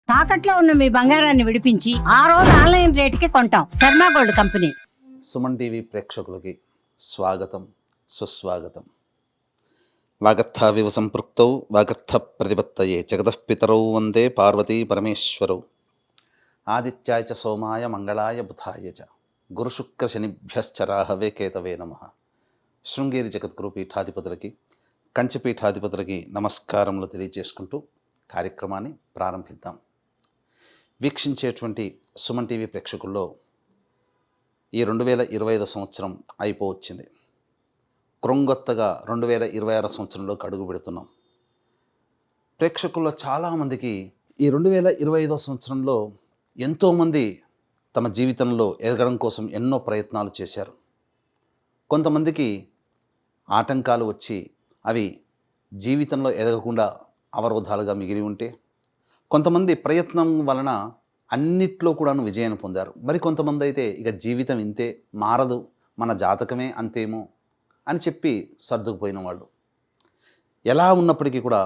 తాకట్లో ఉన్న మీ బంగారాన్ని విడిపించి ఆ రోజు ఆన్లైన్ రేటుకి కొంటాం. Sharma gold company. Suman TV ప్రేక్షకులకి స్వాగతం, సుస్వాగతం. వాగర్థావివ సంపృక్తౌ వాగర్థ ప్రతిపత్తయే జగతఃపితరౌ వందే పార్వతీ పరమేశ్వరౌ. ఆదిత్యాయ చ సోమాయ మంగళాయ బుధాయ చ గురుశుక్రశనిభ్యశ్చరాహవే కేతవే నమః. శృంగేరి జగద్గురు పీఠాధిపతులకి, కంచిపీఠాధిపతులకి నమస్కారములు తెలియజేసుకుంటూ కార్యక్రమాన్ని ప్రారంభిద్దాం. వీక్షించేటువంటి సుమన్ టీవీ ప్రేక్షకుల్లో ఈ 2025 సంవత్సరం అయిపోవచ్చింది. క్రొంగొత్తగా 2026 సంవత్సరంలోకి అడుగు పెడుతున్నాం. ప్రేక్షకుల్లో చాలామందికి ఈ 2025 సంవత్సరంలో ఎంతోమంది తమ జీవితంలో ఎదగడం కోసం ఎన్నో ప్రయత్నాలు చేశారు. కొంతమందికి ఆటంకాలు వచ్చి అవి జీవితంలో ఎదగకుండా అవరోధాలుగా మిగిలి ఉంటే, కొంతమంది ప్రయత్నం వలన అన్నిట్లో కూడాను విజయాన్ని పొందారు. మరి కొంతమంది అయితే ఇక జీవితం ఇంతే, మారదు, మన జాతకమే అంతేమో అని చెప్పి సర్దుకుపోయిన వాళ్ళు. ఎలా ఉన్నప్పటికీ కూడా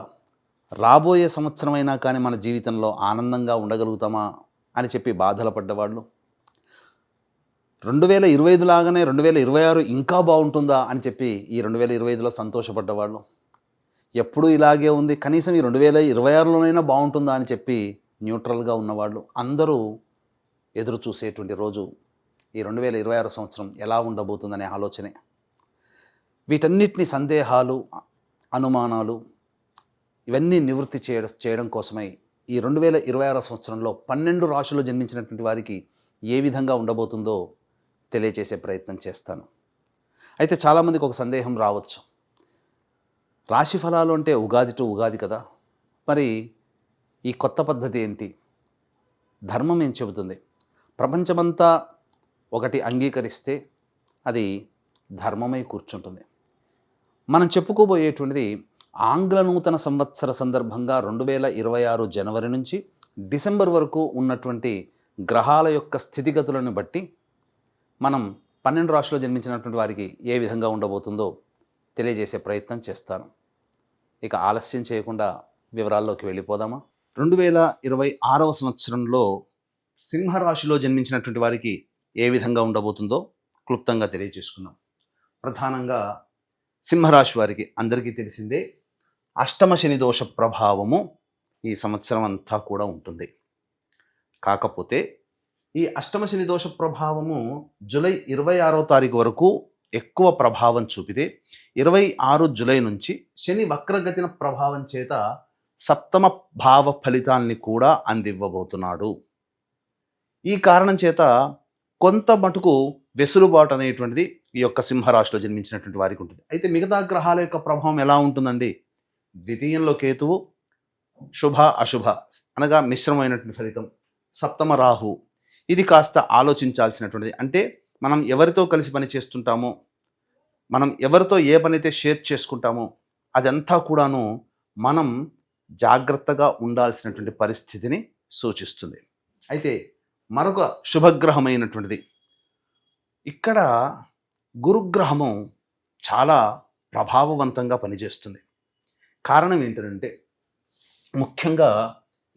రాబోయే సంవత్సరమైనా కానీ మన జీవితంలో ఆనందంగా ఉండగలుగుతామా అని చెప్పి బాధలు పడ్డవాళ్ళు, 2025 లాగానే 2026 ఇంకా బాగుంటుందా అని చెప్పి ఈ 2025లో సంతోషపడ్డవాళ్ళు, ఎప్పుడు ఇలాగే ఉంది కనీసం ఈ 2026లోనైనా బాగుంటుందా అని చెప్పి న్యూట్రల్గా ఉన్నవాళ్ళు, అందరూ ఎదురు చూసేటువంటి రోజు ఈ 2026 సంవత్సరం ఎలా ఉండబోతుందనే ఆలోచనే. వీటన్నిటిని సందేహాలు, అనుమానాలు ఇవన్నీ నివృత్తి చేయడం కోసమై ఈ 2026 సంవత్సరంలో 12 రాశుల్లో జన్మించినటువంటి వారికి ఏ విధంగా ఉండబోతుందో తెలియజేసే ప్రయత్నం చేస్తాను. అయితే చాలామందికి ఒక సందేహం రావచ్చు, రాశి ఫలాలు అంటే ఉగాది టు ఉగాది కదా, మరి ఈ కొత్త పద్ధతి ఏంటి? ధర్మం ఏం చెబుతుంది? ప్రపంచమంతా ఒకటి అంగీకరిస్తే అది ధర్మమై కూర్చుంటుంది. మనం చెప్పుకోబోయేటువంటిది ఆంగ్ల నూతన సంవత్సర సందర్భంగా 2026 జనవరి నుంచి డిసెంబర్ వరకు ఉన్నటువంటి గ్రహాల యొక్క స్థితిగతులను బట్టి మనం 12 రాశుల్లో జన్మించినటువంటి వారికి ఏ విధంగా ఉండబోతుందో తెలియజేసే ప్రయత్నం చేస్తాను. ఇక ఆలస్యం చేయకుండా వివరాల్లోకి వెళ్ళిపోదామా? 2026 సంవత్సరంలో సింహరాశిలో జన్మించినటువంటి వారికి ఏ విధంగా ఉండబోతుందో క్లుప్తంగా తెలియజేసుకుందాం. ప్రధానంగా సింహరాశి వారికి అందరికీ తెలిసిందే, అష్టమ శని దోష ప్రభావము ఈ సంవత్సరం అంతా కూడా ఉంటుంది. కాకపోతే ఈ అష్టమ శని దోష ప్రభావము జూలై 26వ తారీఖు వరకు ఎక్కువ ప్రభావం చూపితే 26 జూలై నుంచి శని వక్రగతిన ప్రభావం చేత సప్తమ భావ ఫలితాల్ని కూడా అందివ్వబోతున్నాడు. ఈ కారణం చేత కొంత మటుకు వెసులుబాటు అనేటువంటిది ఈ యొక్క సింహరాశిలో జన్మించినటువంటి వారికి ఉంటుంది. అయితే మిగతా గ్రహాల యొక్క ప్రభావం ఎలా ఉంటుందండి? ద్వితీయంలో కేతువు, శుభ అశుభ అనగా మిశ్రమైనటువంటి ఫలితం. సప్తమ రాహు, ఇది కాస్త ఆలోచించాల్సినటువంటిది. అంటే మనం ఎవరితో కలిసి పని చేస్తుంటామో, మనం ఎవరితో ఏ పని అయితే షేర్ చేసుకుంటామో అదంతా కూడాను మనం జాగ్రత్తగా ఉండాల్సినటువంటి పరిస్థితిని సూచిస్తుంది. అయితే మరొక శుభగ్రహమైనటువంటిది ఇక్కడ గురుగ్రహము చాలా ప్రభావవంతంగా పనిచేస్తుంది. కారణం ఏంటంటే ముఖ్యంగా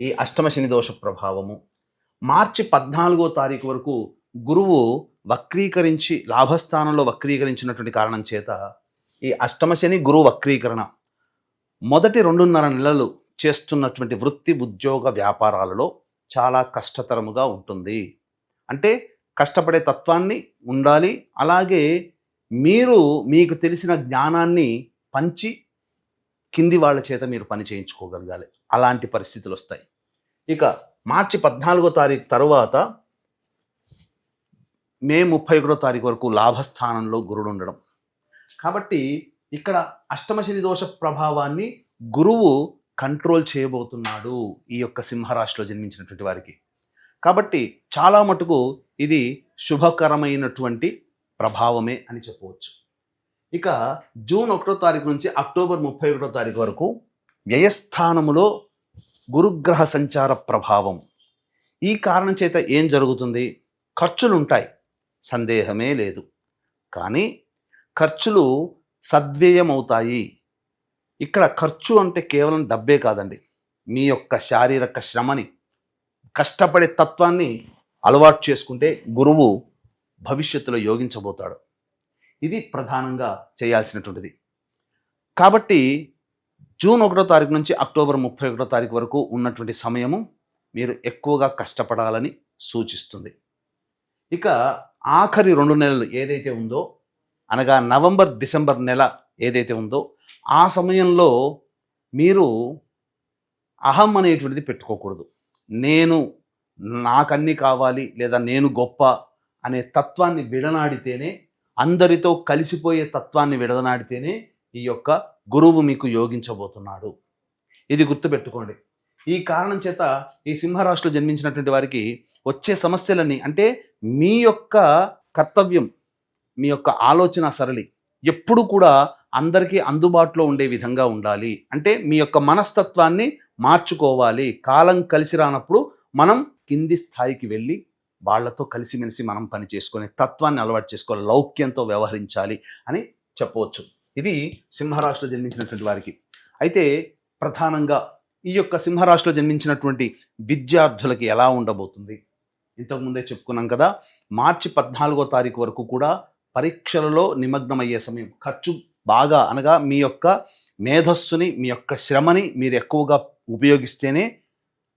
ఈ అష్టమ శని దోష ప్రభావము మార్చి 14వ తారీఖు వరకు గురువు వక్రీకరించి లాభస్థానంలో వక్రీకరించినటువంటి కారణం చేత ఈ అష్టమ శని గురు వక్రీకరణ మొదటి 2.5 నెలలు చేస్తున్నటువంటి వృత్తి, ఉద్యోగ, వ్యాపారాలలో చాలా కష్టతరముగా ఉంటుంది. అంటే కష్టపడే తత్వాన్ని ఉండాలి, అలాగే మీకు తెలిసిన జ్ఞానాన్ని పంచి కింది వాళ్ళ చేత మీరు పని చేయించుకోగలగాలి. అలాంటి పరిస్థితులు వస్తాయి. ఇక మార్చి 14వ తారీఖు తరువాత మే 31వ తారీఖు వరకు లాభస్థానంలో గురుడు ఉండడం. కాబట్టి ఇక్కడ అష్టమ శని దోష ప్రభావాన్ని గురువు కంట్రోల్ చేయబోతున్నాడు ఈ యొక్క సింహరాశిలో జన్మించినటువంటి వారికి. కాబట్టి చాలా మటుకు ఇది శుభకరమైనటువంటి ప్రభావమే అని చెప్పవచ్చు. ఇక జూన్ 1వ తారీఖు నుంచి అక్టోబర్ 31వ తారీఖు వరకు వ్యయస్థానములో గురుగ్రహ సంచార ప్రభావం. ఈ కారణం చేత ఏం జరుగుతుంది? ఖర్చులు ఉంటాయి, సందేహమే లేదు. కానీ ఖర్చులు సద్వ్యయమవుతాయి. ఇక్కడ ఖర్చు అంటే కేవలం డబ్బే కాదండి, మీ యొక్క శారీరక శ్రమని కష్టపడే తత్వాన్ని అలవాటు చేసుకుంటే గురువు భవిష్యత్తులో యోగించబోతాడు. ఇది ప్రధానంగా చేయాల్సినటువంటిది. కాబట్టి జూన్ 1వ తారీఖు నుంచి అక్టోబర్ 31వ తారీఖు వరకు ఉన్నటువంటి సమయము మీరు ఎక్కువగా కష్టపడాలని సూచిస్తుంది. ఇక ఆఖరి 2 నెలలు ఏదైతే ఉందో, అనగా నవంబర్ డిసెంబర్ నెల ఏదైతే ఉందో, ఆ సమయంలో మీరు అహం అనేటువంటిది పెట్టుకోకూడదు. నేను నాకన్నీ కావాలి లేదా నేను గొప్ప అనే తత్వాన్ని విడనాడితేనే, అందరితో కలిసిపోయే తత్వాన్ని విడనాడితేనే ఈ యొక్క గురువు మీకు యోగించబోతున్నాడు. ఇది గుర్తుపెట్టుకోండి. ఈ కారణం చేత ఈ సింహరాశిలో జన్మించినటువంటి వారికి వచ్చే సమస్యలన్నీ, అంటే మీ యొక్క కర్తవ్యం, మీ యొక్క ఆలోచన సరళి ఎప్పుడు కూడా అందరికీ అందుబాటులో ఉండే విధంగా ఉండాలి. అంటే మీ యొక్క మనస్తత్వాన్ని మార్చుకోవాలి. కాలం కలిసి రానప్పుడు మనం కింది స్థాయికి వెళ్ళి వాళ్ళతో కలిసిమెలిసి మనం పని చేసుకునే తత్వాన్ని అలవాటు చేసుకోవాలి, లౌక్యంతో వ్యవహరించాలి అని చెప్పవచ్చు. ఇది సింహరాశిలో జన్మించినటువంటి వారికి. అయితే ప్రధానంగా ఈ యొక్క సింహరాశిలో జన్మించినటువంటి విద్యార్థులకి ఎలా ఉండబోతుంది? ఇంతకుముందే చెప్పుకున్నాం కదా, మార్చి 14వ తారీఖు వరకు కూడా పరీక్షలలో నిమగ్నమయ్యే సమయం. ఖర్చు బాగా, అనగా మీ యొక్క మేధస్సుని, మీ యొక్క శ్రమని మీరు ఎక్కువగా ఉపయోగిస్తేనే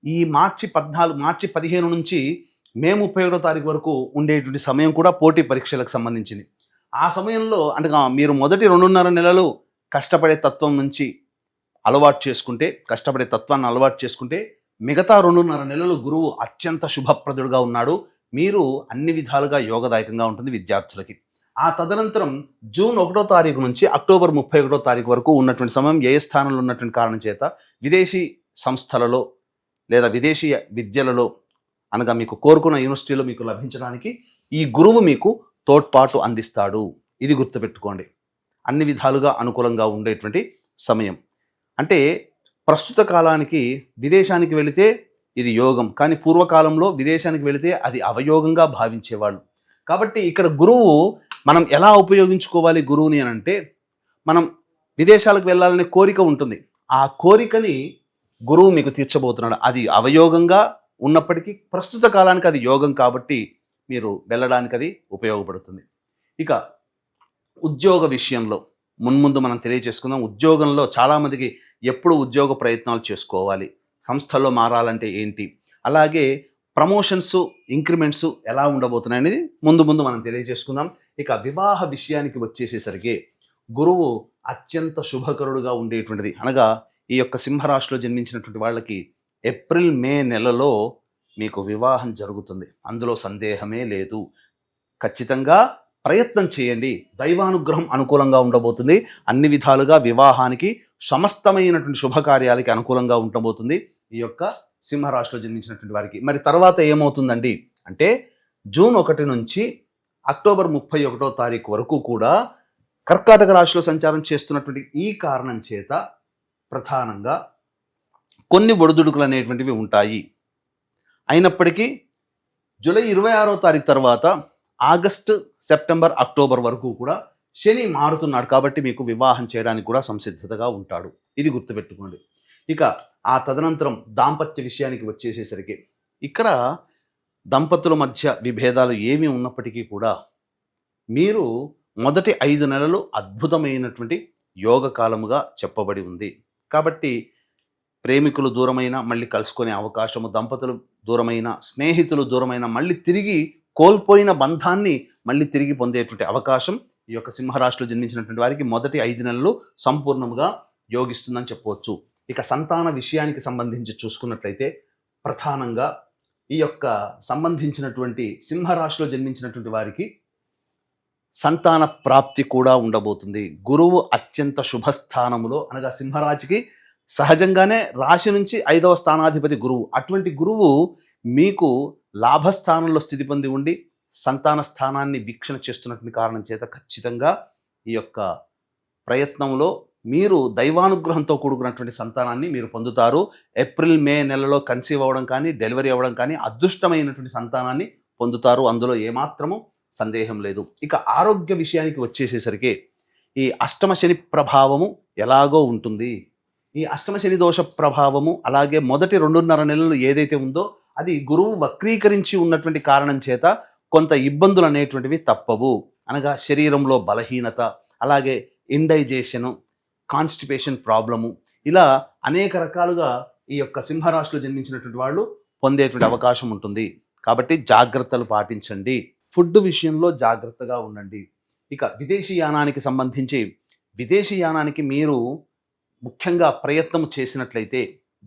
ఈ మార్చి 15 నుంచి మే 31వ తారీఖు వరకు ఉండేటువంటి సమయం కూడా పోటీ పరీక్షలకు సంబంధించింది. ఆ సమయంలో అనగా మీరు మొదటి 2.5 నెలలు కష్టపడే తత్వం నుంచి అలవాటు చేసుకుంటే, కష్టపడే తత్వాన్ని అలవాటు చేసుకుంటే, మిగతా 2.5 నెలలు గురువు అత్యంత శుభప్రదుడుగా ఉన్నాడు. మీరు అన్ని విధాలుగా యోగదాయకంగా ఉంటుంది విద్యార్థులకి. ఆ తదనంతరం జూన్ 1వ తారీఖు నుంచి అక్టోబర్ 31వ తారీఖు వరకు ఉన్నటువంటి సమయం ఏ స్థానంలో ఉన్నటువంటి కారణం చేత విదేశీ సంస్థలలో లేదా విదేశీ విద్యలలో, అనగా మీకు కోరుకున్న యూనివర్సిటీలో మీకు లభించడానికి ఈ గురువు మీకు తోడ్పాటు అందిస్తాడు. ఇది గుర్తుపెట్టుకోండి. అన్ని విధాలుగా అనుకూలంగా ఉండేటువంటి సమయం. అంటే ప్రస్తుత కాలానికి విదేశానికి వెళితే ఇది యోగం, కానీ పూర్వకాలంలో విదేశానికి వెళితే అది అవయోగంగా భావించేవాళ్ళు. కాబట్టి ఇక్కడ గురువు మనం ఎలా ఉపయోగించుకోవాలి గురువుని అని అంటే, మనం విదేశాలకు వెళ్ళాలనే కోరిక ఉంటుంది. ఆ కోరికని గురువు మీకు తీర్చబోతున్నాడు. అది అవయోగంగా ఉన్నప్పటికీ ప్రస్తుత కాలానికి అది యోగం కాబట్టి మీరు వెళ్ళడానికి అది ఉపయోగపడుతుంది. ఇక ఉద్యోగ విషయంలో మున్ముందు మనం తెలియజేసుకుందాం. ఉద్యోగంలో చాలామందికి ఎప్పుడు ఉద్యోగ ప్రయత్నాలు చేసుకోవాలి, సంస్థల్లో మారాలంటే ఏంటి, అలాగే ప్రమోషన్స్, ఇంక్రిమెంట్స్ ఎలా ఉండబోతున్నాయి అనేది ముందు మనం తెలియజేసుకుందాం. ఇక వివాహ విషయానికి వచ్చేసేసరికి గురువు అత్యంత శుభకరుడుగా ఉండేటువంటిది. అనగా ఈ యొక్క సింహరాశిలో జన్మించినటువంటి వాళ్ళకి ఏప్రిల్ మే నెలలో మీకు వివాహం జరుగుతుంది. అందులో సందేహమే లేదు. ఖచ్చితంగా ప్రయత్నం చేయండి. దైవానుగ్రహం అనుకూలంగా ఉండబోతుంది. అన్ని విధాలుగా వివాహానికి, సమస్తమైనటువంటి శుభకార్యాలకి అనుకూలంగా ఉండబోతుంది ఈ యొక్క సింహరాశిలో జన్మించినటువంటి వారికి. మరి తర్వాత ఏమవుతుందండి అంటే, జూన్ 1 నుంచి అక్టోబర్ 31వ తారీఖు వరకు కూడా కర్కాటక రాశిలో సంచారం చేస్తున్నటువంటి ఈ కారణం చేత ప్రధానంగా కొన్ని ఒడిదుడుకులు అనేటువంటివి ఉంటాయి. అయినప్పటికీ జూలై 26వ తారీఖు తర్వాత ఆగస్టు, సెప్టెంబర్, అక్టోబర్ వరకు కూడా శని మారుతున్నాడు. కాబట్టి మీకు వివాహం చేయడానికి కూడా సంసిద్ధతగా ఉంటాడు. ఇది గుర్తుపెట్టుకోండి. ఇక ఆ తదనంతరం దాంపత్య విషయానికి వచ్చేసేసరికి ఇక్కడ దంపతుల మధ్య విభేదాలు ఏమి ఉన్నప్పటికీ కూడా మీరు మొదటి 5 నెలలు అద్భుతమైనటువంటి యోగ కాలముగా చెప్పబడి ఉంది. కాబట్టి ప్రేమికులు దూరమైన మళ్ళీ కలుసుకునే అవకాశము, దంపతులు దూరమైన, స్నేహితులు దూరమైన మళ్ళీ తిరిగి కోల్పోయిన బంధాన్ని మళ్ళీ తిరిగి పొందేటువంటి అవకాశం ఈ యొక్క సింహరాశిలో జన్మించినటువంటి వారికి మొదటి 5 నెలలు సంపూర్ణంగా యోగిస్తుందని చెప్పవచ్చు. ఇక సంతాన విషయానికి సంబంధించి చూసుకున్నట్లయితే ప్రధానంగా ఈ యొక్క సంబంధించినటువంటి సింహరాశిలో జన్మించినటువంటి వారికి సంతాన ప్రాప్తి కూడా ఉండబోతుంది. గురువు అత్యంత శుభస్థానములో, అనగా సింహరాశికి సహజంగానే రాశి నుంచి 5వ స్థానాధిపతి గురువు. అటువంటి గురువు మీకు లాభస్థానంలో స్థితి పొంది ఉండి సంతాన స్థానాన్ని వీక్షణ చేస్తున్నటువంటి కారణం చేత ఖచ్చితంగా ఈ యొక్క ప్రయత్నంలో మీరు దైవానుగ్రహంతో కూడుకున్నటువంటి సంతానాన్ని మీరు పొందుతారు. ఏప్రిల్ మే నెలలో కన్సీవ్ అవ్వడం కానీ, డెలివరీ అవ్వడం కానీ, అదృష్టమైనటువంటి సంతానాన్ని పొందుతారు. అందులో ఏమాత్రము సందేహం లేదు. ఇక ఆరోగ్య విషయానికి వచ్చేసేసరికి ఈ అష్టమ శని ప్రభావము ఎలాగో ఉంటుంది. ఈ అష్టమ శని దోష ప్రభావము అలాగే మొదటి 2.5 నెలలు ఏదైతే ఉందో అది గురువు వక్రీకరించి ఉన్నటువంటి కారణం చేత కొంత ఇబ్బందులు అనేటువంటివి తప్పవు. అనగా శరీరంలో బలహీనత, అలాగే ఇండైజేషను, కాన్స్టిపేషన్ ప్రాబ్లము, ఇలా అనేక రకాలుగా ఈ యొక్క సింహరాశిలో జన్మించినటువంటి వాళ్ళు పొందేటువంటి అవకాశం ఉంటుంది. కాబట్టి జాగ్రత్తలు పాటించండి. ఫుడ్ విషయంలో జాగ్రత్తగా ఉండండి. ఇక విదేశీ యానానికి సంబంధించి, విదేశీ యానానికి మీరు ముఖ్యంగా ప్రయత్నం చేసినట్లయితే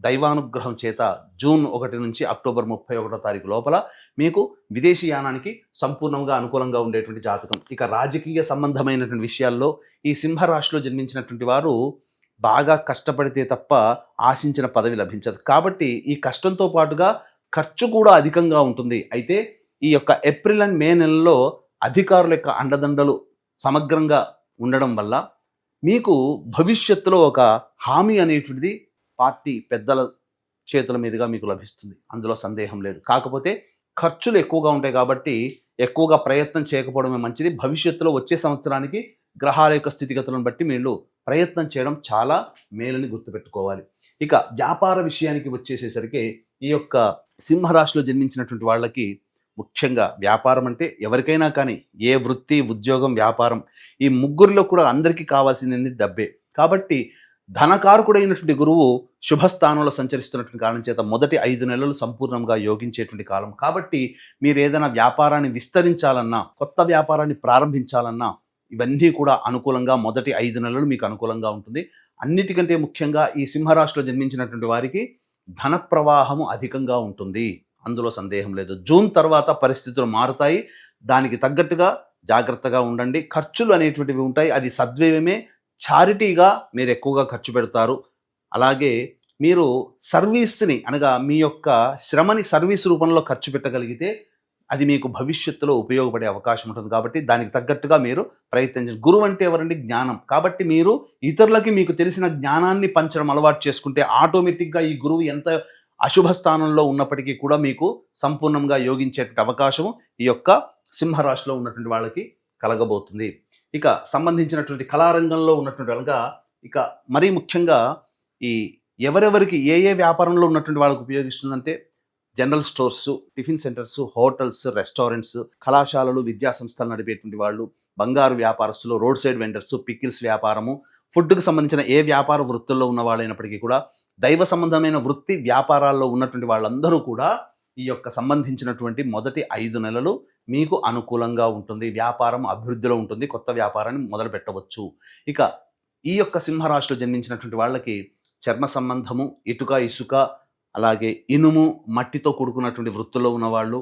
దైవానుగ్రహం చేత జూన్ 1 నుంచి అక్టోబర్ 31 తారీఖు లోపల మీకు విదేశీ యానానికి సంపూర్ణంగా అనుకూలంగా ఉండేటువంటి జాతకం. ఇక రాజకీయ సంబంధమైనటువంటి విషయాల్లో ఈ సింహరాశిలో జన్మించినటువంటి వారు బాగా కష్టపడితే తప్ప ఆశించిన పదవి లభించదు. కాబట్టి ఈ కష్టంతో పాటుగా ఖర్చు కూడా అధికంగా ఉంటుంది. అయితే ఈ యొక్క ఏప్రిల్ అండ్ మే నెలలో అధికారుల యొక్క అండదండలు సమగ్రంగా ఉండడం వల్ల మీకు భవిష్యత్తులో ఒక హామీ అనేటువంటిది పార్టీ పెద్దల చేతుల మీదుగా మీకు లభిస్తుంది. అందులో సందేహం లేదు. కాకపోతే ఖర్చులు ఎక్కువగా ఉంటాయి కాబట్టి ఎక్కువగా ప్రయత్నం చేయకపోవడమే మంచిది. భవిష్యత్తులో వచ్చే సంవత్సరానికి గ్రహాల యొక్క స్థితిగతులను బట్టి మీరు ప్రయత్నం చేయడం చాలా మేలని గుర్తుపెట్టుకోవాలి. ఇక వ్యాపార విషయానికి వచ్చేసేసరికి ఈ యొక్క సింహరాశిలో జన్మించినటువంటి వాళ్ళకి ముఖ్యంగా వ్యాపారం అంటే ఎవరికైనా కానీ ఏ వృత్తి, ఉద్యోగం, వ్యాపారం ఈ ముగ్గురిలో కూడా అందరికీ కావాల్సింది డబ్బే. కాబట్టి ధనకారకుడైనటువంటి గురువు శుభస్థానంలో సంచరిస్తున్నటువంటి కారణం చేత మొదటి 5 నెలలు సంపూర్ణంగా యోగించేటువంటి కాలం. కాబట్టి మీరు ఏదైనా వ్యాపారాన్ని విస్తరించాలన్నా, కొత్త వ్యాపారాన్ని ప్రారంభించాలన్నా ఇవన్నీ కూడా అనుకూలంగా మొదటి 5 నెలలు మీకు అనుకూలంగా ఉంటుంది. అన్నిటికంటే ముఖ్యంగా ఈ సింహరాశిలో జన్మించినటువంటి వారికి ధన ప్రవాహము అధికంగా ఉంటుంది. అందులో సందేహం లేదు. జూన్ తర్వాత పరిస్థితులు మారుతాయి. దానికి తగ్గట్టుగా జాగ్రత్తగా ఉండండి. ఖర్చులు అనేటువంటివి ఉంటాయి. అది సద్వ్యయమే. చారిటీగా మీరు ఎక్కువగా ఖర్చు పెడతారు. అలాగే మీరు సర్వీస్ని, అనగా మీ యొక్క శ్రమని సర్వీస్ రూపంలో ఖర్చు పెట్టగలిగితే అది మీకు భవిష్యత్తులో ఉపయోగపడే అవకాశం ఉంటుంది. కాబట్టి దానికి తగ్గట్టుగా మీరు ప్రయత్నించండి. గురువు అంటే ఎవరండి? జ్ఞానం. కాబట్టి మీరు ఇతరులకి మీకు తెలిసిన జ్ఞానాన్ని పంచడం అలవాటు చేసుకుంటే ఆటోమేటిక్గా ఈ గురువు ఎంత అశుభ స్థానంలో ఉన్నప్పటికీ కూడా మీకు సంపూర్ణంగా యోగించేటువంటి అవకాశం ఈ యొక్క సింహరాశిలో ఉన్నటువంటి వాళ్ళకి కలగబోతుంది. ఇక సంబంధించినటువంటి కళారంగంలో ఉన్నటువంటి వాళ్ళగా, ఇక మరీ ముఖ్యంగా ఈ ఎవరెవరికి ఏ ఏ వ్యాపారంలో ఉన్నటువంటి వాళ్ళకి ఉపయోగిస్తుందంటే general stores, tiffin centres, hotels, restaurants, కళాశాలలు, విద్యా సంస్థలు నడిపేటువంటి వాళ్ళు, బంగారు వ్యాపారస్తులు, రోడ్ సైడ్ వెండర్స్, పికిల్స్ వ్యాపారము, ఫుడ్కి సంబంధించిన ఏ వ్యాపార వృత్తుల్లో ఉన్న వాళ్ళైనప్పటికీ కూడా, దైవ సంబంధమైన వృత్తి వ్యాపారాల్లో ఉన్నటువంటి వాళ్ళందరూ కూడా ఈ యొక్క సంబంధించినటువంటి మొదటి 5 నెలలు మీకు అనుకూలంగా ఉంటుంది. వ్యాపారం అభివృద్ధిలో ఉంటుంది. కొత్త వ్యాపారాన్ని మొదలు పెట్టవచ్చు. ఇక ఈ యొక్క సింహరాశిలో జన్మించినటువంటి వాళ్ళకి చర్మ సంబంధము, ఇటుక, ఇసుక, అలాగే ఇనుము, మట్టితో కూడుకున్నటువంటి వృత్తుల్లో ఉన్నవాళ్ళు,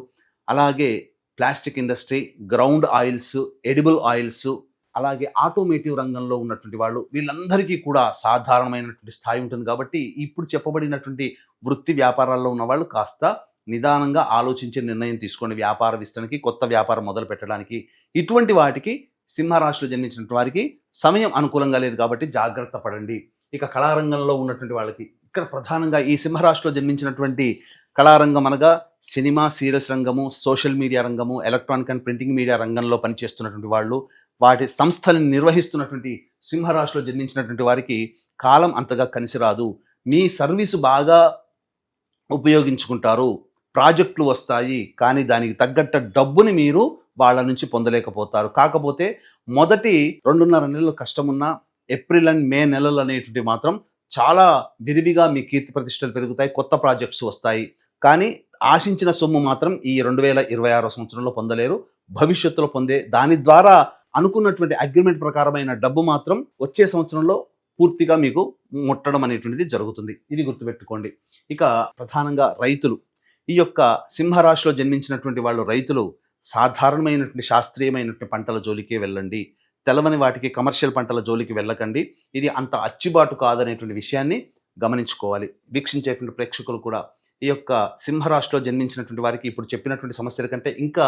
అలాగే plastic industry, ground oils, edible oils, అలాగే ఆటోమేటివ్ రంగంలో ఉన్నటువంటి వాళ్ళు, వీళ్ళందరికీ కూడా సాధారణమైనటువంటి స్థాయి ఉంటుంది. కాబట్టి ఇప్పుడు చెప్పబడినటువంటి వృత్తి వ్యాపారాల్లో ఉన్నవాళ్ళు కాస్త నిదానంగా ఆలోచించే నిర్ణయం తీసుకోండి. వ్యాపార విస్తరణకి, కొత్త వ్యాపారం మొదలు పెట్టడానికి. ఇటువంటి వాటికి సింహరాశిలో జన్మించినటువంటి వారికి సమయం అనుకూలంగా లేదు కాబట్టి జాగ్రత్త పడండి. ఇక కళారంగంలో ఉన్నటువంటి వాళ్ళకి ఇక్కడ ప్రధానంగా ఈ సింహరాశిలో జన్మించినటువంటి కళారంగం అనగా సినిమా, సీరియల్స్ రంగము, సోషల్ మీడియా రంగము, ఎలక్ట్రానిక్ అండ్ ప్రింటింగ్ మీడియా రంగంలో పనిచేస్తున్నటువంటి వాళ్ళు, వాటి సంస్థలను నిర్వహిస్తున్నటువంటి సింహరాశిలో జన్మించినటువంటి వారికి కాలం అంతగా కలిసి రాదు. మీ సర్వీసు బాగా ఉపయోగించుకుంటారు, ప్రాజెక్టులు వస్తాయి, కానీ దానికి తగ్గట్టు డబ్బుని మీరు వాళ్ళ నుంచి పొందలేకపోతారు. కాకపోతే మొదటి 2.5 నెలలు కష్టమున్నా ఏప్రిల్ అండ్ మే నెలలు అనేటువంటి మాత్రం చాలా విరివిగా మీ కీర్తి ప్రతిష్టలు పెరుగుతాయి. కొత్త ప్రాజెక్ట్స్ వస్తాయి. కానీ ఆశించిన సొమ్ము మాత్రం ఈ 2026 సంవత్సరంలో పొందలేరు. భవిష్యత్తులో పొందే దాని ద్వారా అనుకున్నటువంటి అగ్రిమెంట్ ప్రకారమైన డబ్బు మాత్రం వచ్చే సంవత్సరంలో పూర్తిగా మీకు ముట్టడం అనేటువంటిది జరుగుతుంది. ఇది గుర్తుపెట్టుకోండి. ఇక ప్రధానంగా రైతులు, ఈ యొక్క సింహరాశిలో జన్మించినటువంటి వాళ్ళు రైతులు సాధారణమైనటువంటి శాస్త్రీయమైనటువంటి పంటల జోలికే వెళ్ళండి. తెలవని వాటికి, కమర్షియల్ పంటల జోలికి వెళ్ళకండి. ఇది అంత అచ్చిబాటు కాదనేటువంటి విషయాన్ని గమనించుకోవాలి. వీక్షించేటువంటి ప్రేక్షకులు కూడా ఈ యొక్క సింహరాశిలో జన్మించినటువంటి వారికి ఇప్పుడు చెప్పినటువంటి సమస్యల కంటే ఇంకా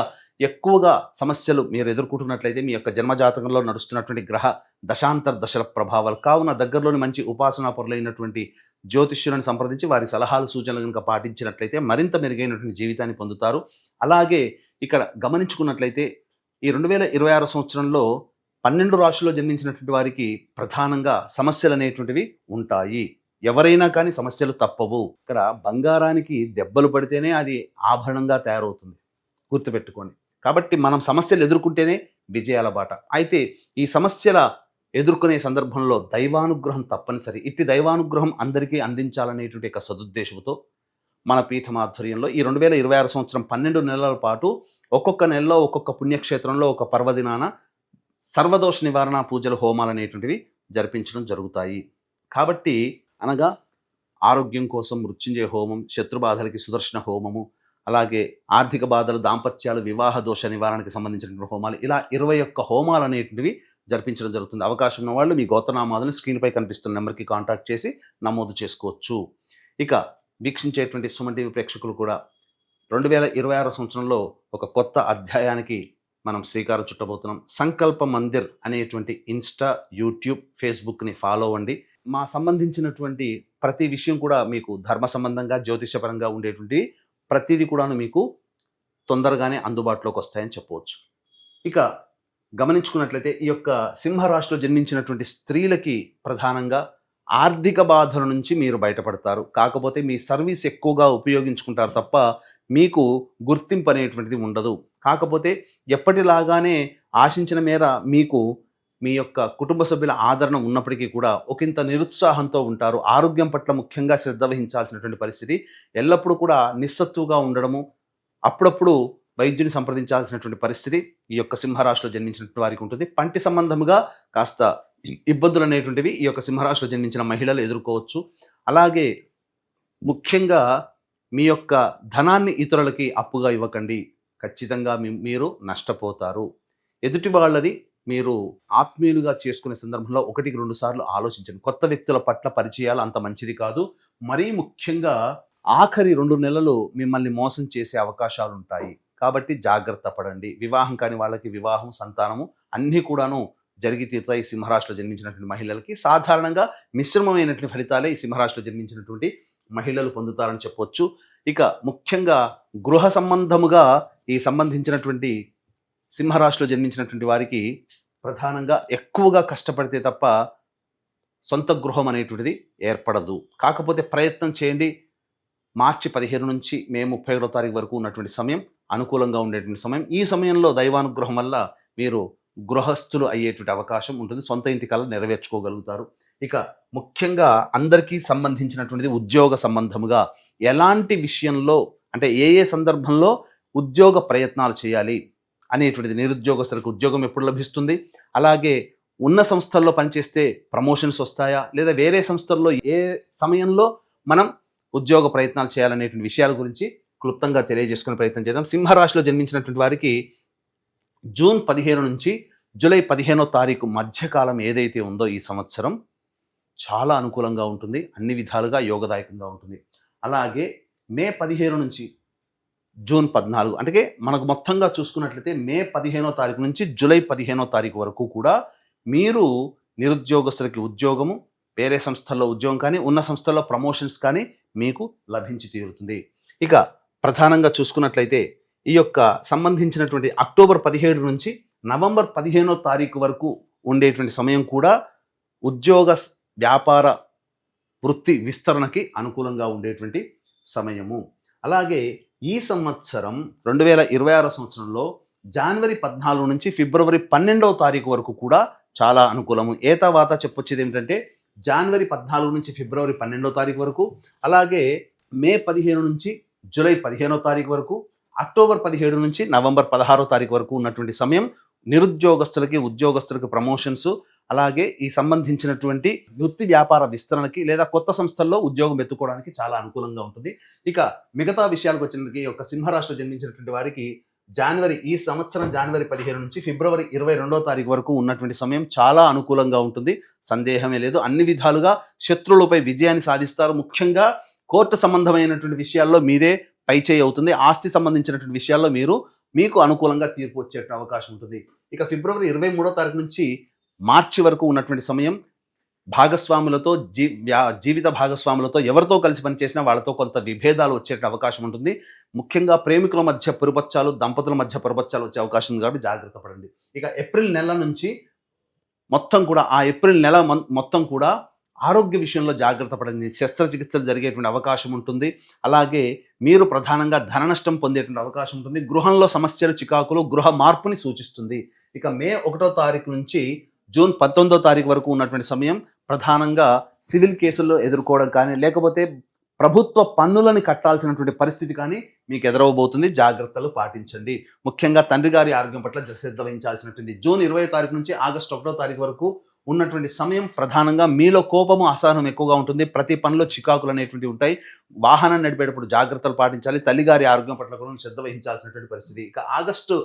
ఎక్కువగా సమస్యలు మీరు ఎదుర్కొంటున్నట్లయితే మీ యొక్క జన్మజాతకంలో నడుస్తున్నటువంటి గ్రహ దశాంతర దశల ప్రభావాలు. కావున దగ్గరలోని మంచి ఉపాసనా పరులైనటువంటి జ్యోతిష్యులను సంప్రదించి వారి సలహాలు, సూచనలు కనుక పాటించినట్లయితే మరింత మెరుగైనటువంటి జీవితాన్ని పొందుతారు. అలాగే ఇక్కడ గమనించుకున్నట్లయితే ఈ 2026 సంవత్సరంలో 12 రాశుల్లో జన్మించినటువంటి వారికి ప్రధానంగా సమస్యలు అనేటువంటివి ఉంటాయి. ఎవరైనా కానీ సమస్యలు తప్పవు. ఇక్కడ బంగారానికి దెబ్బలు పడితేనే అది ఆభరణంగా తయారవుతుంది, గుర్తుపెట్టుకోండి. కాబట్టి మనం సమస్యలు ఎదుర్కొంటేనే విజయాల బాట. అయితే ఈ సమస్యల ఎదుర్కొనే సందర్భంలో దైవానుగ్రహం తప్పనిసరి. ఇట్టి దైవానుగ్రహం అందరికీ అందించాలనేటువంటి ఒక సదుద్దేశంతో మన పీఠం ఆధ్వర్యంలో ఈ 2026 సంవత్సరం 12 నెలల పాటు ఒక్కొక్క నెలలో ఒక్కొక్క పుణ్యక్షేత్రంలో ఒక పర్వదినాన సర్వదోష నివారణ పూజలు, హోమాలు అనేటువంటివి జరిపించడం జరుగుతాయి. కాబట్టి అనగా ఆరోగ్యం కోసం మృత్యుంజయ హోమం, శత్రుబాధలకి సుదర్శన హోమము, అలాగే ఆర్థిక బాధలు, దాంపత్యాలు, వివాహ దోష నివారణకి సంబంధించిన హోమాలు, ఇలా 21 హోమాలు అనేటువంటివి జరిపించడం జరుగుతుంది. అవకాశం ఉన్న వాళ్ళు మీ గోత్రనామాలను స్క్రీన్పై కనిపిస్తున్న నెంబర్కి కాంటాక్ట్ చేసి నమోదు చేసుకోవచ్చు. ఇక వీక్షించేటువంటి సుమన్ టీవీ ప్రేక్షకులు కూడా 2026 సంవత్సరంలో ఒక కొత్త అధ్యాయానికి మనం శ్రీకారం చుట్టబోతున్నాం. సంకల్ప మందిర్ అనేటువంటి ఇన్స్టా, యూట్యూబ్, ఫేస్బుక్ని ఫాలో అవ్వండి. మా సంబంధించినటువంటి ప్రతి విషయం కూడా మీకు ధర్మ సంబంధంగా, జ్యోతిషపరంగా ఉండేటువంటి ప్రతిదీ కూడాను మీకు తొందరగానే అందుబాటులోకి వస్తాయని చెప్పవచ్చు. ఇక గమనించుకున్నట్లయితే ఈ యొక్క సింహరాశిలో జన్మించినటువంటి స్త్రీలకి ప్రధానంగా ఆర్థిక బాధల నుంచి మీరు బయటపడతారు. కాకపోతే మీ సర్వీస్ ఎక్కువగా ఉపయోగించుకుంటారు తప్ప మీకు గుర్తింపు అనేటువంటిది ఉండదు. కాకపోతే ఎప్పటిలాగానే ఆశించిన మేర మీకు మీ యొక్క కుటుంబ సభ్యుల ఆదరణ ఉన్నప్పటికీ కూడా ఒకంత నిరుత్సాహంతో ఉంటారు. ఆరోగ్యం పట్ల ముఖ్యంగా శ్రద్ధ వహించాల్సినటువంటి పరిస్థితి, ఎల్లప్పుడూ కూడా నిస్సత్తుగా ఉండడము, అప్పుడప్పుడు వైద్యుని సంప్రదించాల్సినటువంటి పరిస్థితి ఈ యొక్క సింహరాశిలో జన్మించినటువంటి వారికి ఉంటుంది. పంటి సంబంధముగా కాస్త ఇబ్బందులు అనేటువంటివి ఈ యొక్క సింహరాశిలో జన్మించిన మహిళలు ఎదుర్కోవచ్చు. అలాగే ముఖ్యంగా మీ యొక్క ధనాన్ని ఇతరులకి అప్పుగా ఇవ్వకండి. ఖచ్చితంగా మీరు నష్టపోతారు. ఎదుటి వాళ్ళది మీరు ఆత్మీయులుగా చేసుకునే సందర్భంలో 1-2 సార్లు ఆలోచించండి. కొత్త వ్యక్తుల పట్ల పరిచయాలు అంత మంచిది కాదు. మరీ ముఖ్యంగా ఆఖరి 2 నెలలు మిమ్మల్ని మోసం చేసే అవకాశాలు ఉంటాయి. కాబట్టి జాగ్రత్త పడండి. వివాహం కాని వాళ్ళకి వివాహం, సంతానము అన్నీ కూడాను జరిగి తీరుతాయి. సింహరాశిలో జన్మించినటువంటి మహిళలకి సాధారణంగా మిశ్రమమైనటువంటి ఫలితాలే ఈ సింహరాశిలో జన్మించినటువంటి మహిళలు పొందుతారని చెప్పవచ్చు. ఇక ముఖ్యంగా గృహ సంబంధముగా ఈ సంబంధించినటువంటి సింహరాశిలో జన్మించినటువంటి వారికి ప్రధానంగా ఎక్కువగా కష్టపడితే తప్ప సొంత గృహం అనేటువంటిది ఏర్పడదు. కాకపోతే ప్రయత్నం చేయండి. మార్చి 15 నుంచి మే 31వ తారీఖు వరకు ఉన్నటువంటి సమయం అనుకూలంగా ఉండేటువంటి సమయం. ఈ సమయంలో దైవానుగ్రహం వల్ల మీరు గృహస్థులు అయ్యేటువంటి అవకాశం ఉంటుంది. సొంత ఇంటి కల నెరవేర్చుకోగలుగుతారు. ఇక ముఖ్యంగా అందరికీ సంబంధించినటువంటిది ఉద్యోగ సంబంధముగా ఎలాంటి విషయంలో, అంటే ఏ సందర్భంలో ఉద్యోగ ప్రయత్నాలు చేయాలి అనేటువంటిది, నిరుద్యోగస్తులకు ఉద్యోగం ఎప్పుడు లభిస్తుంది, అలాగే ఉన్న సంస్థల్లో పనిచేస్తే ప్రమోషన్స్ వస్తాయా, లేదా వేరే సంస్థల్లో ఏ సమయంలో మనం ఉద్యోగ ప్రయత్నాలు చేయాలనేటువంటి విషయాల గురించి క్లుప్తంగా తెలియజేసుకునే ప్రయత్నం చేద్దాం. సింహరాశిలో జన్మించినటువంటి వారికి జూన్ 15 నుంచి జూలై 15వ తారీఖు మధ్యకాలం ఏదైతే ఉందో ఈ సంవత్సరం చాలా అనుకూలంగా ఉంటుంది. అన్ని విధాలుగా యోగదాయకంగా ఉంటుంది. అలాగే మే 15 నుంచి జూన్ 14, అంటే మనకు మొత్తంగా చూసుకున్నట్లయితే మే 15వ తారీఖు నుంచి జూలై 15వ తారీఖు వరకు కూడా మీరు నిరుద్యోగస్తులకి ఉద్యోగము, వేరే సంస్థల్లో ఉద్యోగం కానీ, ఉన్న సంస్థల్లో ప్రమోషన్స్ కానీ మీకు లభించి తీరుతుంది. ఇక ప్రధానంగా చూసుకున్నట్లయితే ఈ యొక్క సంబంధించినటువంటి అక్టోబర్ 17 నుంచి నవంబర్ 15వ తారీఖు వరకు ఉండేటువంటి సమయం కూడా ఉద్యోగ, వ్యాపార, వృత్తి విస్తరణకి అనుకూలంగా ఉండేటువంటి సమయము. అలాగే ఈ సంవత్సరం 2026 సంవత్సరంలో జనవరి 14 నుంచి ఫిబ్రవరి 12వ తారీఖు వరకు కూడా చాలా అనుకూలము. ఏతావాత చెప్పొచ్చేది ఏమిటంటే జనవరి 14 నుంచి ఫిబ్రవరి 12వ తారీఖు వరకు, అలాగే మే 15 నుంచి జూలై 15వ తారీఖు వరకు, అక్టోబర్ 17 నుంచి నవంబర్ 16వ తారీఖు వరకు ఉన్నటువంటి సమయం నిరుద్యోగస్తులకి, ఉద్యోగస్తులకి ప్రమోషన్స్, అలాగే ఈ సంబంధించినటువంటి వృత్తి వ్యాపార విస్తరణకి లేదా కొత్త సంస్థల్లో ఉద్యోగం ఎత్తుకోవడానికి చాలా అనుకూలంగా ఉంటుంది. ఇక మిగతా విషయాలకు వచ్చినప్పటికీ ఒక సింహరాశిలో జన్మించినటువంటి వారికి ఈ సంవత్సరం జనవరి 15 నుంచి ఫిబ్రవరి 22వ తారీఖు వరకు ఉన్నటువంటి సమయం చాలా అనుకూలంగా ఉంటుంది. సందేహమే లేదు. అన్ని విధాలుగా శత్రువులపై విజయాన్ని సాధిస్తారు. ముఖ్యంగా కోర్టు సంబంధమైనటువంటి విషయాల్లో మీదే పైచేయి అవుతుంది. ఆస్తి సంబంధించినటువంటి విషయాల్లో మీకు అనుకూలంగా తీర్పు వచ్చే అవకాశం ఉంటుంది. ఇక ఫిబ్రవరి 23వ తారీఖు నుంచి మార్చి వరకు ఉన్నటువంటి సమయం భాగస్వాములతో, జీవిత భాగస్వాములతో ఎవరితో కలిసి పనిచేసినా వాళ్ళతో కొంత విభేదాలు వచ్చే అవకాశం ఉంటుంది. ముఖ్యంగా ప్రేమికుల మధ్య పొరపచ్చాలు, దంపతుల మధ్య పొరపచ్చాలు వచ్చే అవకాశం ఉంది. కాబట్టి జాగ్రత్త పడండి. ఇక ఏప్రిల్ నెల నుంచి మొత్తం కూడా మొత్తం కూడా ఆరోగ్య విషయంలో జాగ్రత్త పడండి. శస్త్రచికిత్సలు జరిగేటువంటి అవకాశం ఉంటుంది. అలాగే మీరు ప్రధానంగా ధన నష్టం పొందేటువంటి అవకాశం ఉంటుంది. గృహంలో సమస్యలు, చికాకులు, గృహ మార్పుని సూచిస్తుంది. ఇక మే 1వ తారీఖు నుంచి జూన్ 19వ తారీఖు వరకు ఉన్నటువంటి సమయం ప్రధానంగా సివిల్ కేసుల్లో ఎదుర్కోవడం కానీ, లేకపోతే ప్రభుత్వ పన్నులను కట్టాల్సినటువంటి పరిస్థితి కానీ మీకు ఎదురవబోతుంది. జాగ్రత్తలు పాటించండి. ముఖ్యంగా తండ్రి గారి ఆరోగ్యం పట్ల శ్రద్ధ వహించాల్సినటువంటి జూన్ 20వ తారీఖు నుంచి ఆగస్టు 1వ తారీఖు వరకు ఉన్నటువంటి సమయం ప్రధానంగా మీలో కోపము, అసహనం ఎక్కువగా ఉంటుంది. ప్రతి పనిలో చికాకులు అనేటువంటివి ఉంటాయి. వాహనం నడిపేటప్పుడు జాగ్రత్తలు పాటించాలి. తల్లిగారి ఆరోగ్యం పట్ల కూడా శ్రద్ధ వహించాల్సినటువంటి పరిస్థితి. ఇక ఆగస్టు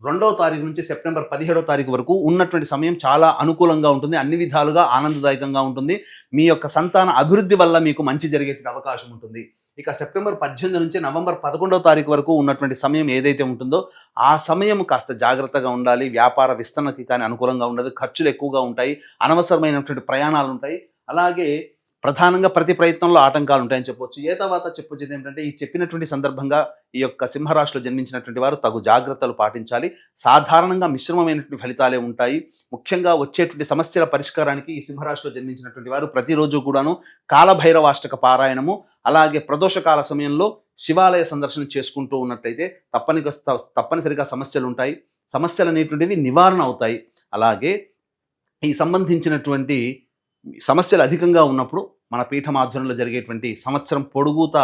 2వ తారీఖు నుంచి సెప్టెంబర్ 17వ తారీఖు వరకు ఉన్నటువంటి సమయం చాలా అనుకూలంగా ఉంటుంది. అన్ని విధాలుగా ఆనందదాయకంగా ఉంటుంది. మీ యొక్క సంతాన అభివృద్ధి వల్ల మీకు మంచి జరిగేటువంటి అవకాశం ఉంటుంది. ఇక సెప్టెంబర్ 18 నుంచి నవంబర్ 11వ తారీఖు వరకు ఉన్నటువంటి సమయం ఏదైతే ఉంటుందో ఆ సమయం కాస్త జాగ్రత్తగా ఉండాలి. వ్యాపార విస్తరణకి కానీ అనుకూలంగా ఉండదు. ఖర్చులు ఎక్కువగా ఉంటాయి. అనవసరమైనటువంటి ప్రయాణాలు ఉంటాయి. అలాగే ప్రధానంగా ప్రతి ప్రయత్నంలో ఆటంకాలు ఉంటాయని చెప్పొచ్చు. తర్వాత చెప్పొచ్చేది ఏంటంటే, ఈ చెప్పినటువంటి సందర్భంగా ఈ యొక్క సింహరాశిలో జన్మించినటువంటి వారు తగు జాగ్రత్తలు పాటించాలి. సాధారణంగా మిశ్రమమైనటువంటి ఫలితాలే ఉంటాయి. ముఖ్యంగా వచ్చేటువంటి సమస్యల పరిష్కారానికి ఈ సింహరాశిలో జన్మించినటువంటి వారు ప్రతిరోజు కూడాను కాలభైరవాష్టక పారాయణము, అలాగే ప్రదోషకాల సమయంలో శివాలయ సందర్శన చేసుకుంటూ ఉన్నట్లయితే తప్పనిసరిగా సమస్యలు ఉంటాయి. సమస్యలు అనేటువంటివి నివారణ అవుతాయి. అలాగే ఈ సంబంధించినటువంటి సమస్యలు అధికంగా ఉన్నప్పుడు మన పీఠం ఆధ్వర్యంలో జరిగేటువంటి సంవత్సరం పొడుగుతా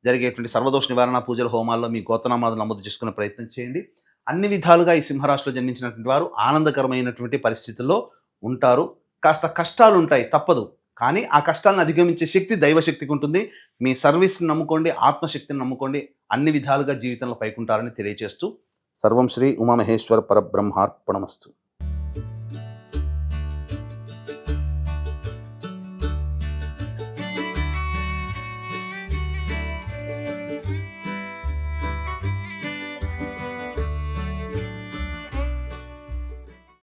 జరిగేటువంటి సర్వదోష నివారణ పూజల హోమాల్లో మీ గోత్రనామాలు నమోదు చేసుకునే ప్రయత్నం చేయండి. అన్ని విధాలుగా ఈ సింహరాశిలో జన్మించినటువంటి వారు ఆనందకరమైనటువంటి పరిస్థితుల్లో ఉంటారు. కాస్త కష్టాలు ఉంటాయి, తప్పదు. కానీ ఆ కష్టాలను అధిగమించే శక్తి దైవశక్తికి ఉంటుంది. మీ సర్వీస్ని నమ్ముకోండి, ఆత్మశక్తిని నమ్ముకోండి. అన్ని విధాలుగా జీవితంలో పైకుంటారని తెలియజేస్తూ సర్వం శ్రీ ఉమామహేశ్వర పరబ్రహ్మార్పణమస్తు.